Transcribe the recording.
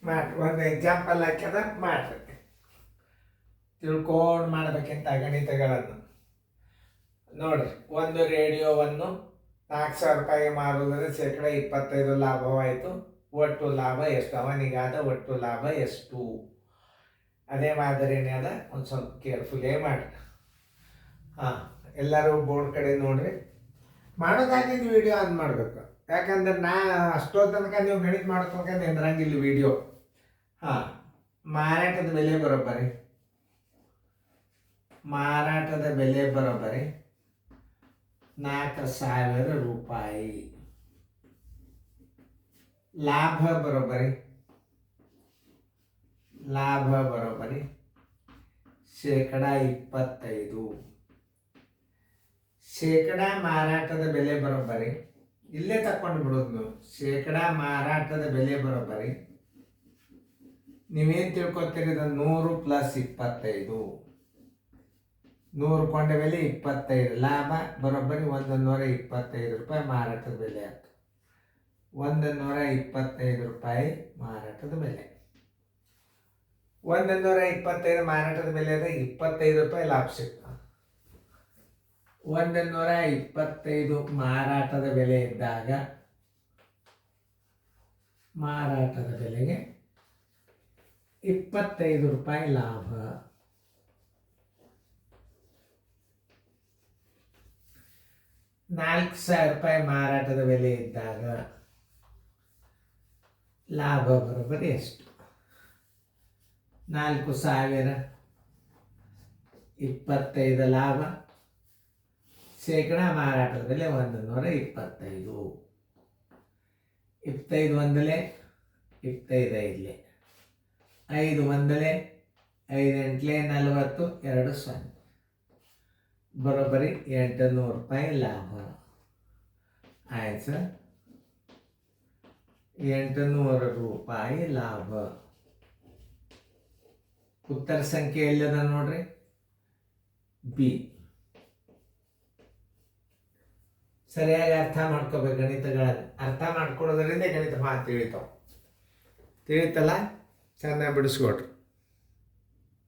ಮಾಡ್ರಿ. ಒಂದು ಎಕ್ಸಾಂಪಲ್ ಹಾಕ್ಯದ ಮಾಡ್ರಿ. ತಿಳ್ಕೊಂಡು ಮಾಡ್ಬೇಕಿಂತ ಗಣಿತಗಳನ್ನು ನೋಡ್ರಿ. ಒಂದು ರೇಡಿಯೋವನ್ನು 4,000 ರೂಪಾಯಿಗೆ ಮಾರುವುದರಿಂದ ಶೇಕಡ 25 ಲಾಭವಾಯಿತು. ಒಟ್ಟು ಲಾಭ ಎಷ್ಟು? ಅವನಿಗಾದ ಒಟ್ಟು ಲಾಭ ಎಷ್ಟು? ಅದೇ ಮಾದರಿನೇ ಅದ. ಒಂದು ಸ್ವಲ್ಪ ಕೇರ್ಫುಲ್ಲೇ ಮಾಡಿ. ಹಾಂ, ಎಲ್ಲರೂ ಬೋರ್ಡ್ ಕಡೆ ನೋಡ್ರಿ. ಮಾಡೋದಾಗಿದ್ದು ವಿಡಿಯೋ ಆನ್ ಮಾಡಬೇಕು. ಯಾಕಂದ್ರೆ ಅಷ್ಟೋ ತನಕ ನೀವು ಗಣಿತ ಮಾಡ್ತನಕ ನಿಂದ್ರಂಗಿಲ್ಲ ವಿಡಿಯೋ. ಹಾಂ, ಮಾರಾಟದ ಬೆಲೆ ಬರೋಬ್ಬರಿ 4,000 ರೂಪಾಯಿ. ಲಾಭ ಬರೋಬ್ಬರಿ ಶೇಕಡ 25. ಶೇಕಡ ಮಾರಾಟದ ಬೆಲೆ ಬರೋಬ್ಬರಿ, ಇಲ್ಲೇ ತಕೊಂಡು ಬಿಡೋದು ನೀವು. ಶೇಕಡ ಮಾರಾಟದ ಬೆಲೆ ಬರೋಬ್ಬರಿ ನೀವೇನು ತಿಳ್ಕೊತೀರಿ? 100 + 25. 100 ಕೊಂಡ ಬೆಲೆ 25. ಲಾಭ ಬರೋಬ್ಬರಿ 125 ರೂಪಾಯಿ ಮಾರಾಟದ ಬೆಲೆ ಆಯ್ತು. 125 ರೂಪಾಯಿ ಮಾರಾಟದ ಬೆಲೆ. 125 ಮಾರಾಟದ ಬೆಲೆ ಅದ, 25 ರೂಪಾಯಿ ಲಾಭ ಸಿಗ್ತದೆ. 125 ಮಾರಾಟದ ಬೆಲೆ ಇದ್ದಾಗ ಮಾರಾಟದ ಬೆಲೆಗೆ 25 ರೂಪಾಯಿ ಲಾಭ. 4,000 ರೂಪಾಯಿ ಮಾರಾಟದ ಬೆಲೆ ಇದ್ದಾಗ ಲಾಭ ಬರೋಬ್ಬರಿ ಎಷ್ಟು? 4,000 25 ಲಾಭ ಶೇಕಡ ಮಾರಾಟದ ಬೆಲೆ 125. 25 ಒಂದಲೇ 25 ಐದಲೇ 5 ಒಂದಲೇ 5 ಎಂಟ್ಲೇ 40 2 0 ಬರೋಬ್ಬರಿ 800 ರೂಪಾಯಿ ಲಾಭ ಆಯ್ತು ಸರ್. 800 ರೂಪಾಯಿ ಲಾಭ. ಉತ್ತರ ಸಂಖ್ಯೆ ಎಲ್ಲದ ನೋಡ್ರಿ? ಬಿ. ಸರಿಯಾಗಿ ಅರ್ಥ ಮಾಡ್ಕೋಬೇಕು. ಗಣಿತಗಳನ್ನು ಅರ್ಥ ಮಾಡ್ಕೊಳ್ಳೋದ್ರಿಂದ ಗಣಿತ ಮಾತು ತಿಳಿತಾವ. ತಿಳಿತಲ್ಲ? ಚೆನ್ನಾಗಿ ಬಿಡಿಸ್ಕೊಡ್ರಿ.